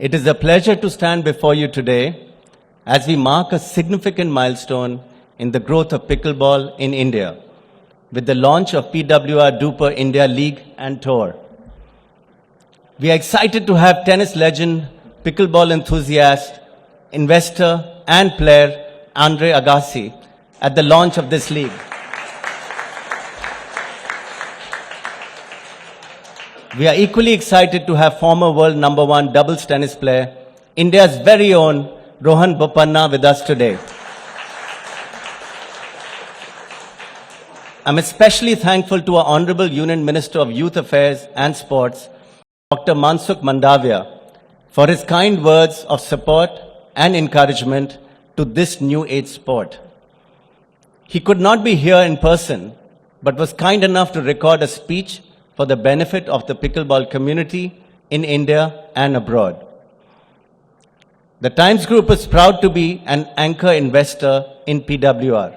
It is a pleasure to stand before you today as we mark a significant milestone in the growth of pickleball in India with the launch of PWR DUPR India League and Tour. We are excited to have tennis legend, pickleball enthusiast, investor and player Agassi at the launch of this league. We are equally excited to have former world #1 doubles tennis player, India's very own Rohan Bopanna with us today. I'm especially thankful to our Honorable Union Minister of Youth Affairs and Sports, Dr. Mansukh Mandavia, for his kind words of support and encouragement to this new age sport. He could not be here in person, but was kind enough to record a speech for the benefit of the pickleball community in India and abroad. The Times Group is proud to be an anchor investor in PWR,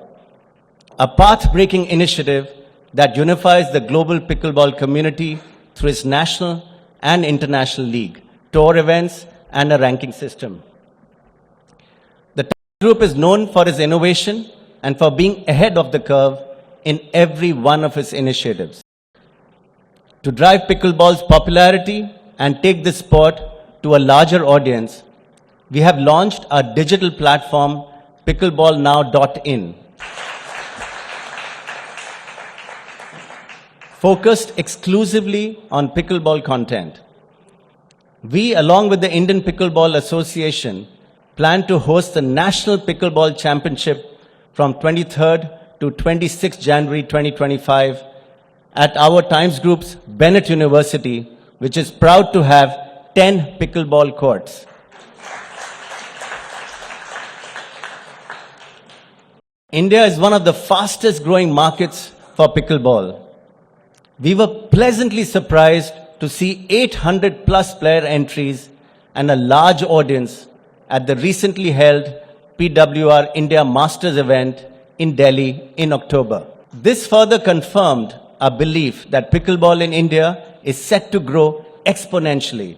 a path-breaking initiative that unifies the global pickleball community through its national and international league, tour events, and a ranking system. The Times Group is known for its innovation and for being ahead of the curve in every one of its initiatives. To drive pickleball's popularity and take this sport to a larger audience, we have launched our digital platform, pickleballnow.in, focused exclusively on pickleball content. We, along with the Indian Pickleball Association, plan to host the National Pickleball Championship from 23rd to 26th January 2025 at our Times Group's Bennett University, which is proud to have 10 pickleball courts. India is one of the fastest growing markets for pickleball. We were pleasantly surprised to see 800 plus player entries and a large audience at the recently held PWR India Masters event in Delhi in October. This further confirmed our belief that pickleball in India is set to grow exponentially.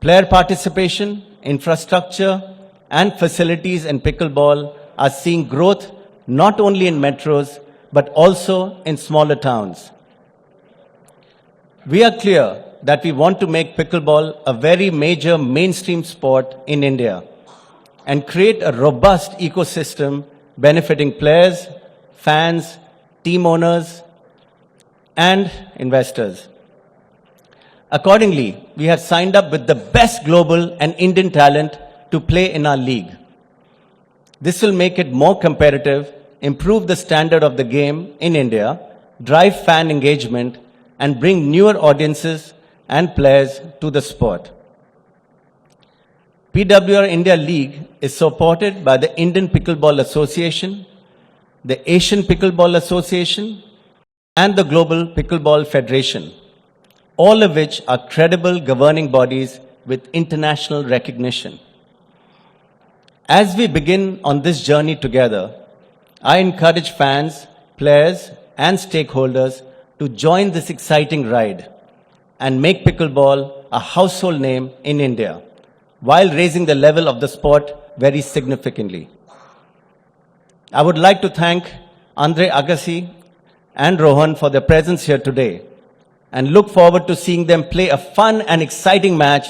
Player participation, infrastructure, and facilities in pickleball are seeing growth not only in metros but also in smaller towns. We are clear that we want to make pickleball a very major mainstream sport in India and create a robust ecosystem benefiting players, fans, team owners, and investors. Accordingly, we have signed up with the best global and Indian talent to play in our league. This will make it more competitive, improve the standard of the game in India, drive fan engagement, and bring newer audiences and players to the sport. PWR India League is supported by the Indian Pickleball Association, the Asian Pickleball Association, and the Global Pickleball Federation, all of which are credible governing bodies with international recognition. As we begin on this journey together, I encourage fans, players, and stakeholders to join this exciting ride and make pickleball a household name in India, while raising the level of the sport very significantly. I would like to thank Agassi and Rohan for their presence here today and look forward to seeing them play a fun and exciting match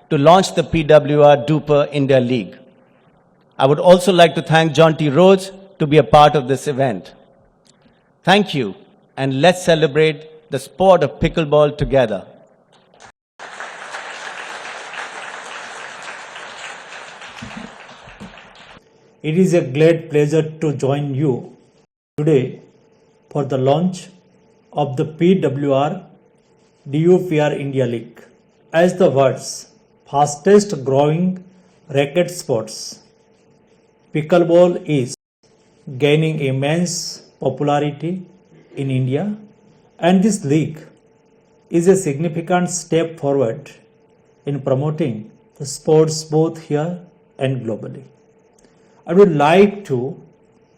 to launch the PWR DUPR India League. I would also like to thank John T. Rhodes to be a part of this event. Thank you, and let's celebrate the sport of pickleball together. It is a great pleasure to join you today for the launch of the PWR DUPR India League. As the world's fastest growing racket sports, pickleball is gaining immense popularity in India, and this league is a significant step forward in promoting the sports both here and globally. I would like to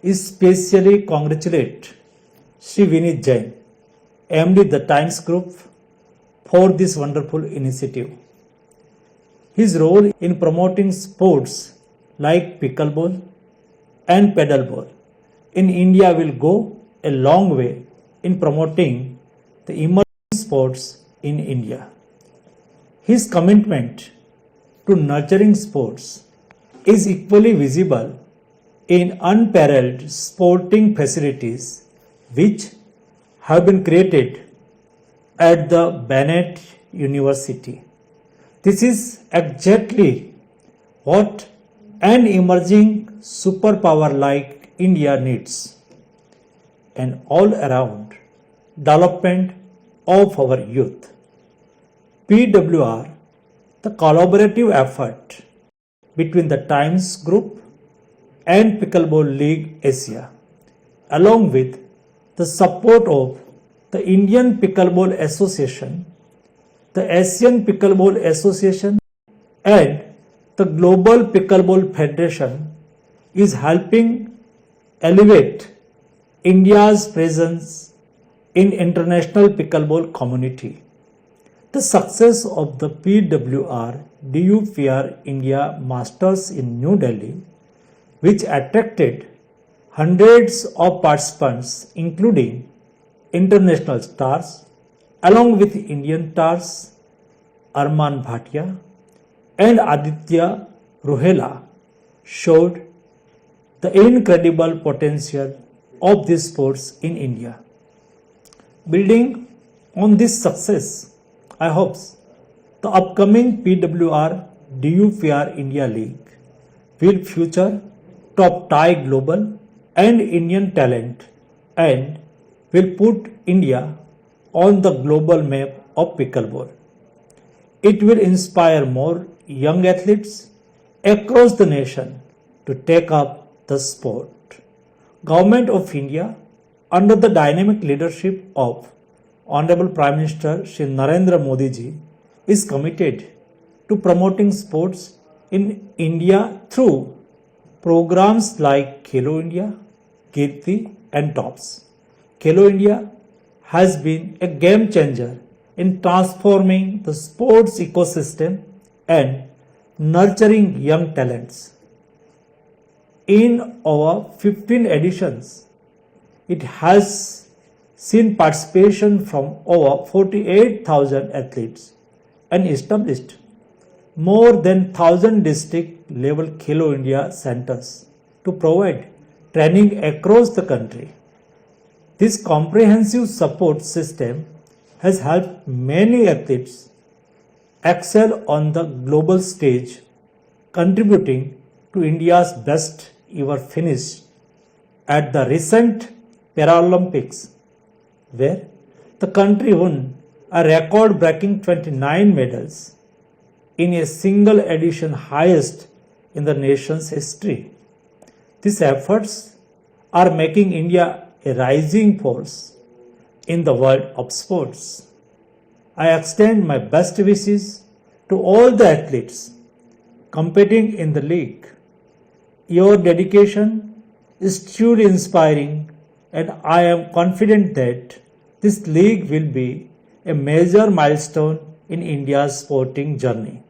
especially congratulate Shri Vineet Jain, MD the Times Group, for this wonderful initiative. His role in promoting sports like pickleball and paddleball in India will go a long way in promoting the emerging sports in India. His commitment to nurturing sports is equally visible in unparalleled sporting facilities which have been created at the Bennett University. This is exactly what an emerging superpower like India needs: an all around development of our youth. PWR, the collaborative effort between the Times Group and Pickleball League Asia, along with the support of the Indian Pickleball Association, the Asian Pickleball Association, and the Global Pickleball Federation, is helping elevate India's presence in international pickleball community. The success of the PWR DUPR India Masters in New Delhi, which attracted hundreds of participants including international stars, along with Indian stars Arman Bhatia and Aditya Ruhela, showed the incredible potential of these sports in India. Building on this success, I hope the upcoming PWR DUPR India League will feature top-tier global and Indian talent and will put India on the global map of pickleball. It will inspire more young athletes across the nation to take up the sport. Government of India, under the dynamic leadership of Honorable Prime Minister Shri Narendra Modi ji, is committed to promoting sports in India through programs like Khelo India, Kirti and Tops. Khelo India has been a game changer in transforming the sports ecosystem and nurturing young talents. In over 15 editions, it has seen participation from over 48,000 athletes and established more than 1,000 district level Khelo India centers to provide training across the country. This comprehensive support system has helped many athletes excel on the global stage, contributing to India's best ever finish at the recent Paralympics, where the country won a record-breaking 29 medals in a single edition, highest in the nation's history. These efforts are making India a rising force in the world of sports. I extend my best wishes to all the athletes competing in the league. Your dedication is truly inspiring, and I am confident that this league will be a major milestone in India's sporting journey.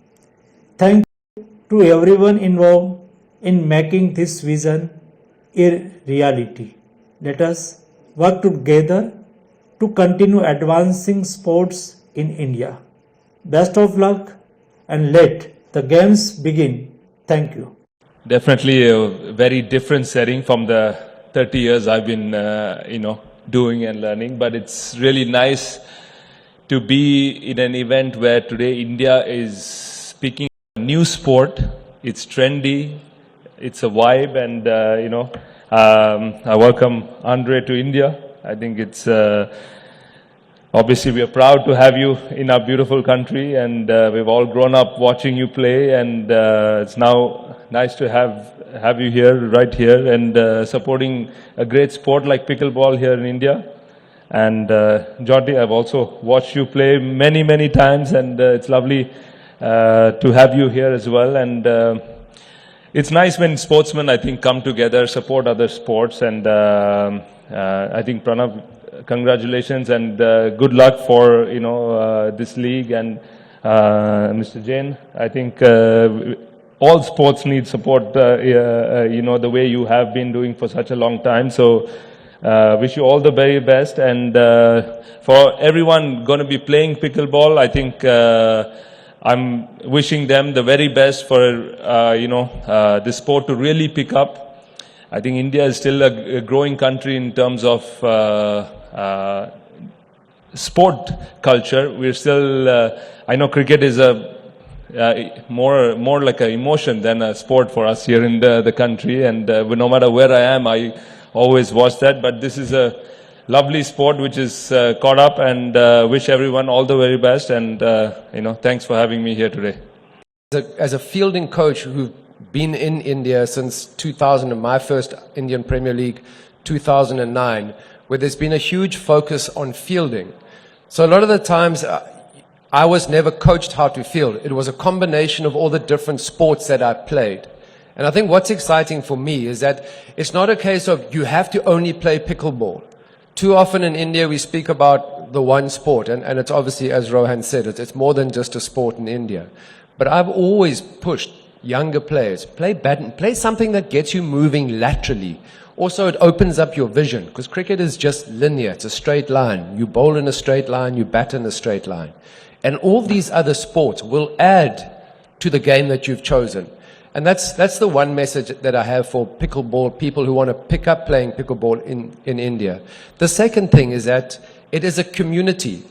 Thank you to everyone involved in making this vision a reality. Let us work together to continue advancing sports in India. Best of luck and let the games begin. Thank you. Definitely a very different setting from the 30 years I've been, doing and learning. But it's really nice to be in an event where today India is speaking a new sport. It's trendy. It's a vibe, and I welcome Andre to India. I think it's obviously we are proud to have you in our beautiful country, and we've all grown up watching you play, and it's now nice to have you here, right here, and supporting a great sport like pickleball here in India. And Jyoti, I've also watched you play many, many times, and it's lovely to have you here as well. And it's nice when sportsmen, I think, come together, support other sports, and I think Pranav, congratulations and good luck for this league, and Mr. Jain. I think all sports need support, the way you have been doing for such a long time. So wish you all the very best. And for everyone going to be playing pickleball, I think I'm wishing them the very best for, the sport to really pick up. I think India is still a growing country in terms of sport culture. We're still, I know cricket is more like an emotion than a sport for us here in the country. And no matter where I am, I always watch that. But this is a lovely sport which is caught up, and wish everyone all the very best. And, thanks for having me here today. As a fielding coach who's been in India since 2000, and my first Indian Premier League, 2009, where there's been a huge focus on fielding. So a lot of the times, I was never coached how to field. It was a combination of all the different sports that I played. And I think what's exciting for me is that it's not a case of you have to only play pickleball. Too often in India, we speak about the one sport, and it's obviously, as Rohan said, it's more than just a sport in India. But I've always pushed younger players, play badminton, play something that gets you moving laterally. Also, it opens up your vision, because cricket is just linear. It's a straight line. You bowl in a straight line, you bat in a straight line. And all these other sports will add to the game that you've chosen. And that's the one message that I have for pickleball, people who want to pick up playing pickleball in India. The second thing is that it is a community.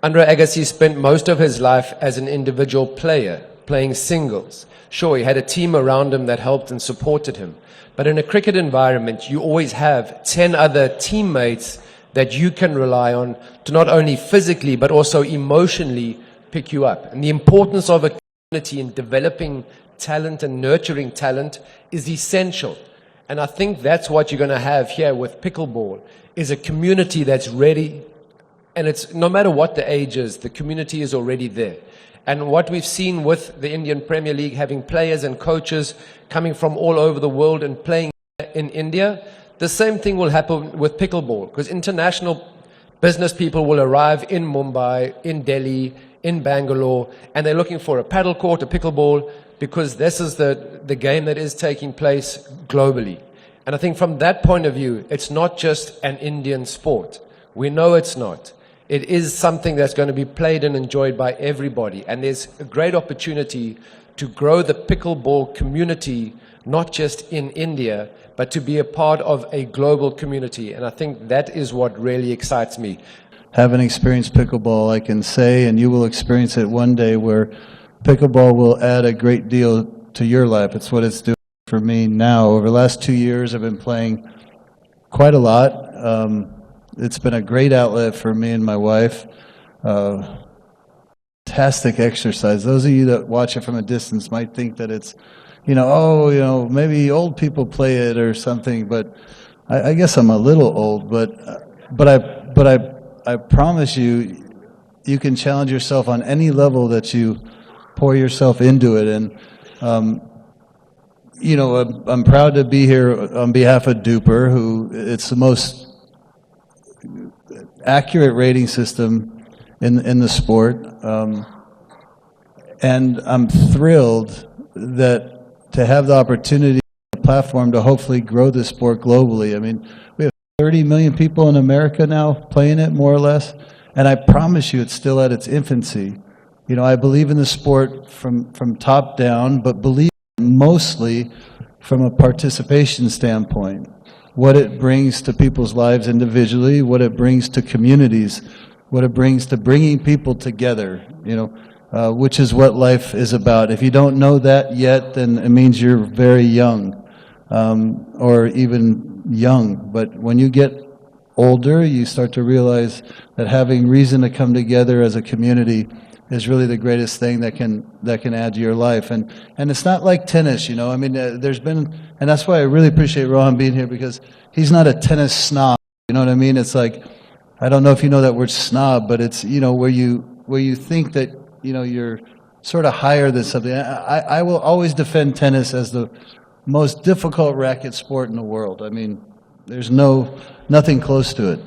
Andre Agassi spent most of his life as an individual player, playing singles. Sure, he had a team around him that helped and supported him. But in a cricket environment, you always have 10 other teammates that you can rely on to not only physically, but also emotionally pick you up. And the importance of a community in developing talent and nurturing talent is essential. And I think that's what you're going to have here with pickleball, is a community that's ready. And it's no matter what the age is, the community is already there. And what we've seen with the Indian Premier League, having players and coaches coming from all over the world and playing in India, the same thing will happen with pickleball, because international business people will arrive in Mumbai, in Delhi, in Bangalore, and they're looking for a paddle court, a pickleball, because this is the game that is taking place globally. And I think from that point of view, it's not just an Indian sport. We know it's not. It is something that's going to be played and enjoyed by everybody. And there's a great opportunity to grow the pickleball community, not just in India, but to be a part of a global community. And I think that is what really excites me. Haven't experienced pickleball, I can say, and you will experience it one day, where pickleball will add a great deal to your life. It's what it's doing for me now. Over the last 2 years, I've been playing quite a lot. It's been a great outlet for me and my wife. Fantastic exercise. Those of you that watch it from a distance might think that it's, maybe old people play it or something, but I guess I'm a little old, but I promise you, you can challenge yourself on any level that you pour yourself into it. And I'm proud to be here on behalf of DUPR, who it's the most accurate rating system in the sport, and I'm thrilled that to have the opportunity, the platform to hopefully grow this sport globally. I mean, we have 30 million people in America now playing it, more or less, and I promise you it's still at its infancy. I believe in the sport from top down, but believe mostly from a participation standpoint. What it brings to people's lives individually, what it brings to communities, what it brings to bringing people together, which is what life is about. If you don't know that yet, then it means you're very young, or even young. But when you get older, you start to realize that having reason to come together as a community is really the greatest thing that can add to your life. And it's not like tennis, there's been, and that's why I really appreciate Rohan being here, because he's not a tennis snob, you know what I mean? It's like, I don't know if you know that word snob, but it's, where you think that, you're sort of higher than something. I will always defend tennis as the most difficult racket sport in the world. I mean, there's nothing close to it.